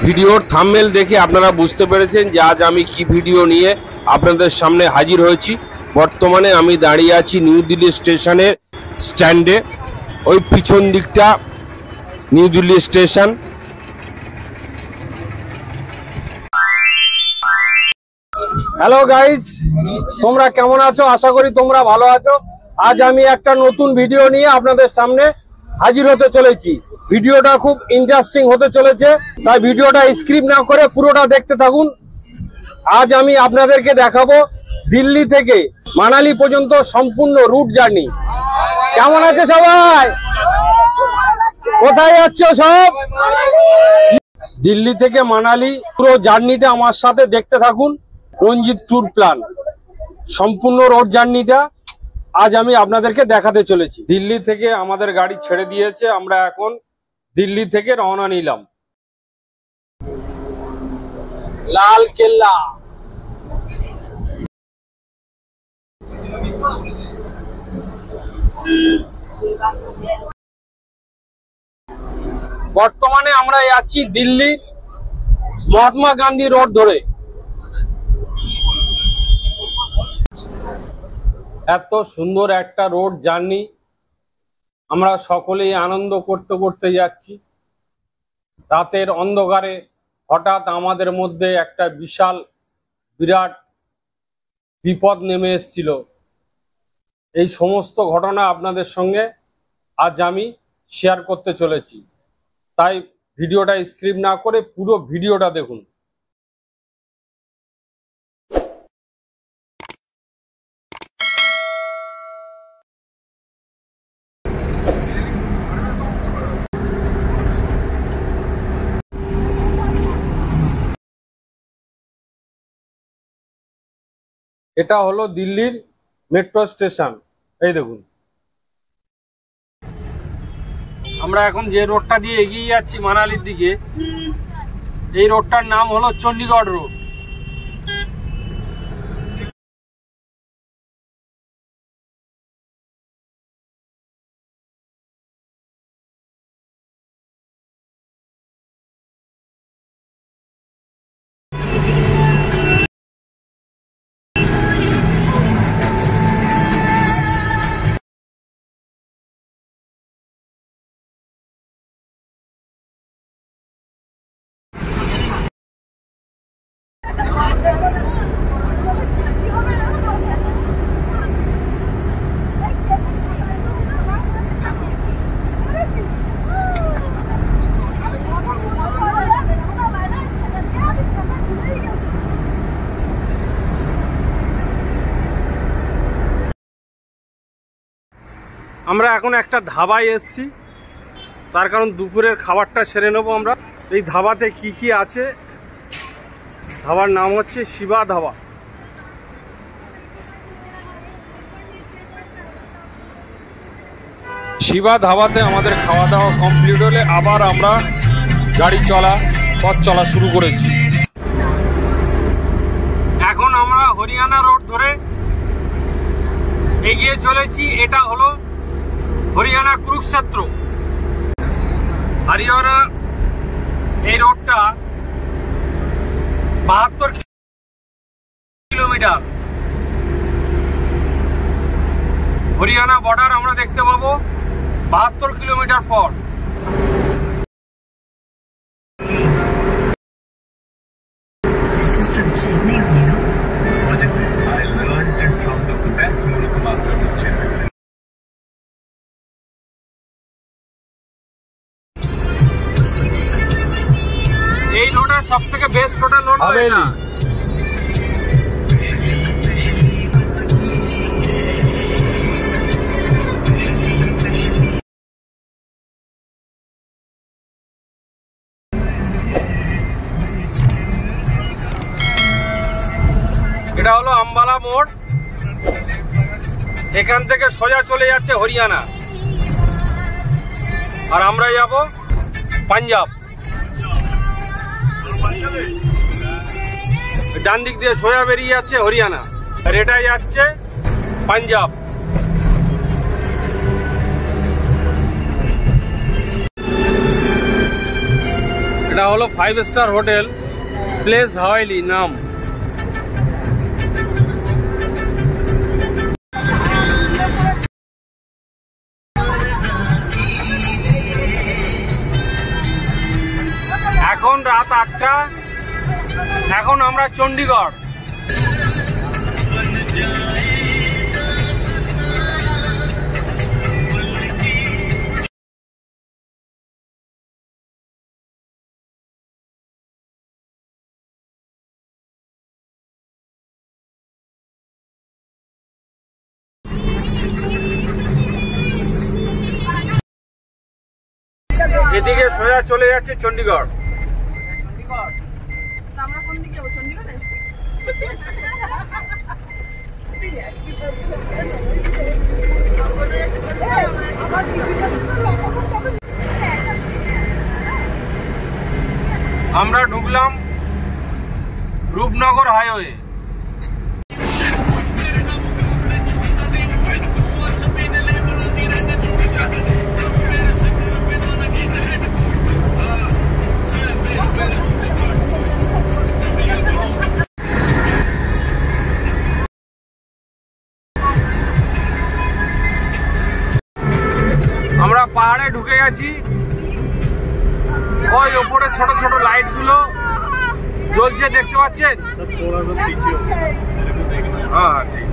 ভিডিওর থাম্বনেল দেখে আপনারা বুঝতে পেরেছেন যে আজ আমি কি ভিডিও নিয়ে আপনাদের সামনে হাজির হয়েছি। বর্তমানে আমি দাঁড়িয়ে আছি নিউ দিল্লি স্টেশনের স্ট্যান্ডে। ওই পিছন দিকটা new Delhi station. Hello guys, তোমরা কেমন আছো? আশা করি তোমরা ভালো আছো। আজ আমি একটা নতুন ভিডিও নিয়ে আপনাদের সামনে হাজির হতে চলেছি। ভিডিওটা খুব ইন্টারেস্টিং হতে চলেছে, তাই ভিডিওটা স্কিপ না করে পুরোটা দেখতে থাকুন। আজ আমি আপনাদেরকে দেখাবো দিল্লি থেকে মানালি পর্যন্ত সম্পূর্ণ রুট জার্নি। কেমন আছে সবাই? কোথায় যাচ্ছ সব? দিল্লি থেকে মানালি পুরো জার্নিটা আমার সাথে দেখতে থাকুন। রঞ্জিত ট্যুর প্ল্যান সম্পূর্ণ রোড জার্নিটা আজ আমি আপনাদেরকে দেখাতে চলেছি। দিল্লি থেকে আমাদের গাড়ি ছেড়ে দিয়েছে, আমরা এখন দিল্লি থেকে রওনা নিলাম। লাল কেল্লা বর্তমানে আমরা যাচ্ছি দিল্লি মহাত্মা গান্ধী রোড ধরে। এত সুন্দর একটা রোড জার্নি আমরা সকলেই আনন্দ করতে করতে যাচ্ছি। রাতের অন্ধকারে হঠাৎ আমাদের মধ্যে একটা বিরাট বিপদ নেমে এসেছিল। এই সমস্ত ঘটনা আপনাদের সঙ্গে আজ আমি শেয়ার করতে চলেছি, তাই ভিডিওটা স্কিপ না করে পুরো ভিডিওটা দেখুন। এটা হলো দিল্লির মেট্রো স্টেশন। এই দেখুন, আমরা এখন যে রোডটা দিয়ে এগিয়ে যাচ্ছি মানালির দিকে, এই রোডটার নাম হলো চণ্ডীগড় রোড। আমরা এখন একটা ধাবায় এসেছি, তার কারণ দুপুরের খাবারটা সেরে নেবো আমরা। এই ধাবাতে কি কি আছে? ধাবার নাম হচ্ছে শিবা ধাবা। শিবা ধাবাতে আমাদের খাওয়া দাওয়া কমপ্লিট হলে আবার আমরা পথ চলা শুরু করেছি। এখন আমরা হরিয়ানা রোড ধরে এগিয়ে চলেছি। এটা হলো হরিয়ানা কুরুক্ষেত্র। হরিয়ানা এই রোডটা 72 কিলোমিটার। হরিয়ানা বর্ডার আমরা দেখতে পাবো 72 কিলোমিটার পর। এই রোডটা সব থেকে বেস্ট রোডের রোড হবে না। এটা হলো আম্বালা মোড়। এখান থেকে সোজা চলে যাচ্ছে হরিয়ানা, আর আমরা যাব পাঞ্জাব। ডান দিক দিয়ে সোজা বেরিয়ে যাচ্ছে হরিয়ানা, আর এটা যাচ্ছে পাঞ্জাব। এটা হলো 5 স্টার হোটেল প্লেস হাওয়াইলি নাম। এখন রাত 8টা, এখন আমরা চণ্ডীগড়। এদিকে সোজা চলে যাচ্ছে চণ্ডীগড়। আমরা কোন দিকে যাব? চণ্ডীগড়ে? আমরা ঢুকলাম রূপনগর হাইওয়ে। আমরা পাহাড়ে ঢুকে গেছি। ওই ওপরে ছোট ছোট লাইট গুলো জ্বলছে, দেখতে পাচ্ছেন? হ্যাঁ ঠিক।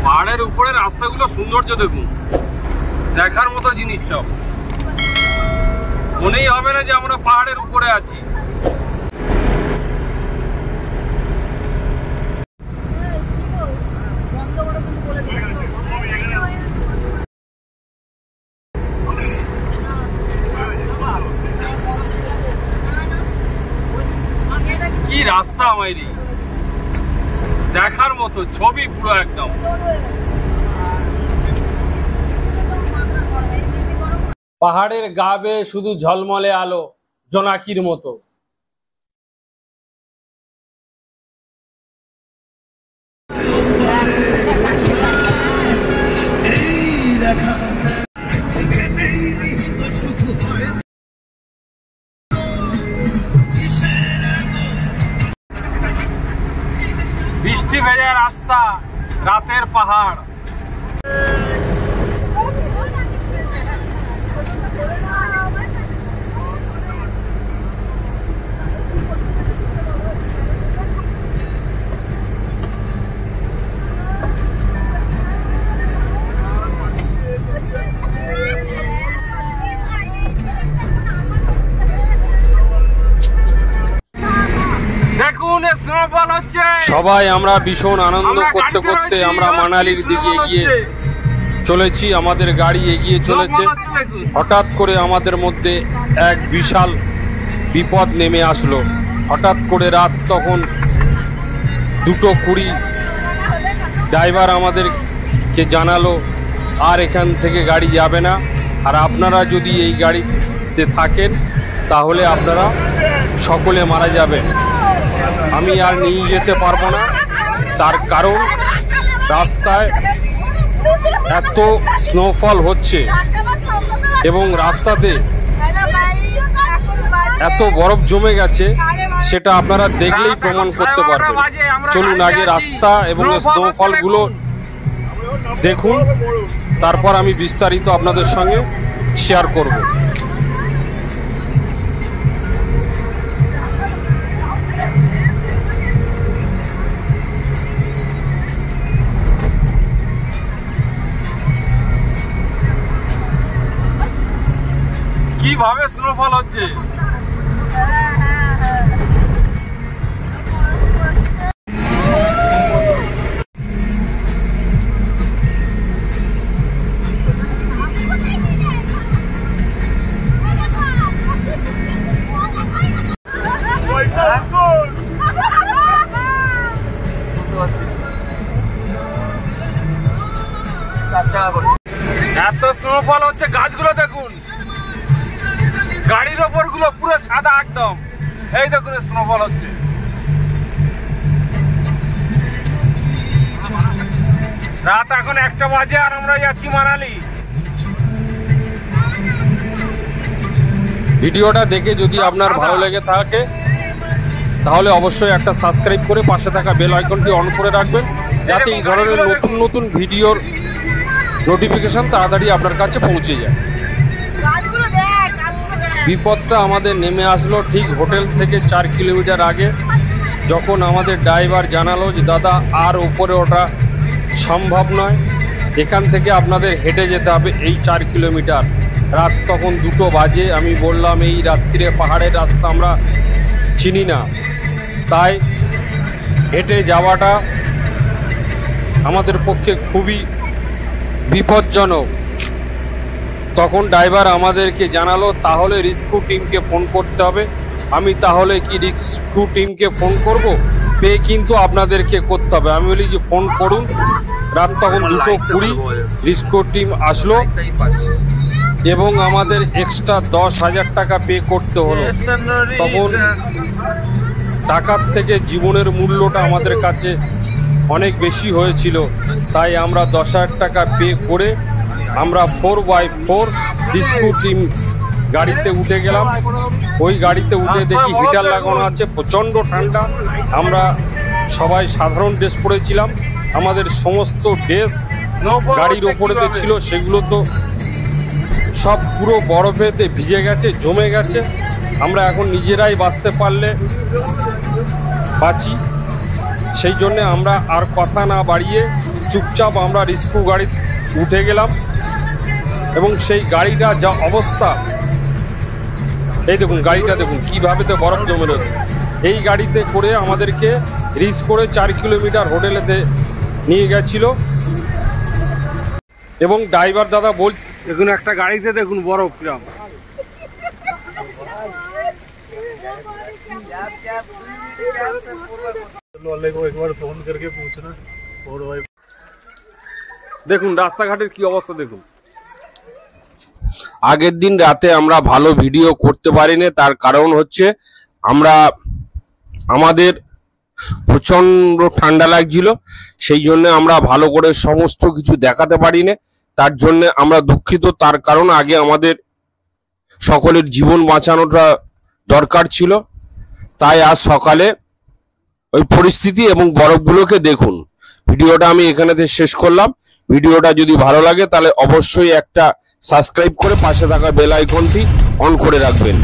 পাহাড়ের উপরে রাস্তাগুলো সৌন্দর্য দেখুন, দেখার মতো জিনিস সব। মনেই হবে না যে আমরা পাহাড়ের উপরে আছি। কি রাস্তা আমারি, দেখার মতো ছবি পুরো একদম। পাহাড়ের গা বেয়ে শুধু ঝলমলে আলো, জোনাকির মতো। বৃষ্টি ভেজা রাস্তা, রাতের পাহাড়। সবাই আমরা ভীষণ আনন্দ করতে করতে আমরা মানালির দিকে এগিয়ে চলেছি। আমাদের গাড়ি এগিয়ে চলেছে। হঠাৎ করে আমাদের মধ্যে এক বিশাল বিপদ নেমে আসলো। হঠাৎ করে রাত তখন 2:20, ড্রাইভার আমাদেরকে জানালো আর এখান থেকে গাড়ি যাবে না, আর আপনারা যদি এই গাড়িতে থাকেন তাহলে আপনারা সকলে মারা যাবেন। আমি আর নিয়ে যেতে পারবো না, তার কারণ রাস্তায় এত স্নোফল হচ্ছে এবং রাস্তাতে এত বরফ জমে গেছে, সেটা আপনারা দেখলেই প্রমাণ করতে পারবেন। চলুন আগে রাস্তা এবং স্নোফলগুলো দেখুন, তারপর আমি বিস্তারিত আপনাদের সঙ্গে শেয়ার করব। কিভাবে স্নোফল হচ্ছে একদম। এই দেখুন স্নোফল হচ্ছে। রাত এখন 1টা বাজে আর আমরা যাচ্ছি মানালি। ভিডিওটা দেখে যদি আপনার ভালো লেগে থাকে তাহলে অবশ্যই একটা সাবস্ক্রাইব করে পাশে থাকা বেল আইকনটি অন করে রাখবেন, যাতে এই ধরনের নতুন নতুন ভিডিওর নোটিফিকেশন তাড়াতাড়ি আপনার কাছে পৌঁছে যায়। বিপদটা আমাদের নেমে আসলো ঠিক হোটেল থেকে 4 কিলোমিটার আগে, যখন আমাদের ড্রাইভার জানালো যে দাদা আর উপরে ওঠা সম্ভব নয়, এখান থেকে আপনাদের হেঁটে যেতে হবে এই 4 কিলোমিটার। রাত তখন 2টো বাজে। আমি বললাম এই রাত্রিরে পাহাড়ের রাস্তা আমরা চিনি না, তাই হেঁটে যাওয়াটা আমাদের পক্ষে খুবই বিপজ্জনক। তখন ড্রাইভার আমাদেরকে জানালো তাহলে রেস্কিউ টিমকে ফোন করতে হবে। আমি তাহলে কি রেস্কিউ টিমকে ফোন করব? পে কিন্তু আপনাদেরকে করতে হবে। আমি বলি যে ফোন করুন। রাত তখন 2:20 রেস্কিউ টিম আসলো এবং আমাদের এক্সট্রা 10,000 টাকা পে করতে হলো। তখন টাকার থেকে জীবনের মূল্যটা আমাদের কাছে অনেক বেশি হয়েছিল, তাই আমরা 10,000 টাকা পে করে আমরা 4x4 রেস্কিউ টিম গাড়িতে উঠে গেলাম। ওই গাড়িতে উঠে দেখি হিটার লাগানো আছে, প্রচণ্ড ঠান্ডা। আমরা সবাই সাধারণ ড্রেস পরেছিলাম। আমাদের সমস্ত ড্রেস গাড়ির ওপরেতে ছিল, সেগুলো তো সব পুরো বরফেতে ভিজে গেছে, জমে গেছে। আমরা এখন নিজেরাই বাঁচতে পারলে বাঁচি, সেই জন্যে আমরা আর কথা না বাড়িয়ে চুপচাপ আমরা রেস্কিউ গাড়ি উঠে গেলাম। এবং সেই গাড়িটা যা অবস্থা, এই দেখুন গাড়িটা দেখুন কীভাবে তো বরফ জমে রয়েছে। এই গাড়িতে করে আমাদেরকে রিচ করে 4 কিলোমিটার হোটেলেতে নিয়ে গেছিল। এবং ড্রাইভার দাদা বল, দেখুন একটা গাড়িতে দেখুন বরফ কিরম। দেখুন রাস্তাঘাটের কি অবস্থা দেখুন। আগের দিন রাতে আমরা ভালো ভিডিও করতে পারিনি, তার কারণ হচ্ছে আমাদের প্রচন্ড ঠান্ডা লাগছিল, সেই জন্য আমরা ভালো করে সমস্ত কিছু দেখাতে পারিনি। তার জন্য আমরা দুঃখিত। তার কারণ আগে আমাদের সকলের জীবন বাঁচানোটা দরকার ছিল, তাই আজ সকালে ওই পরিস্থিতি এবং বরফগুলোকে দেখুন। ভিডিওটা আমি এখানেতে শেষ করলাম। ভিডিওটা যদি ভালো লাগে তাহলে অবশ্যই একটা সাবস্ক্রাইব করে পাশে থাকা বেল আইকনটি অন করে রাখবেন।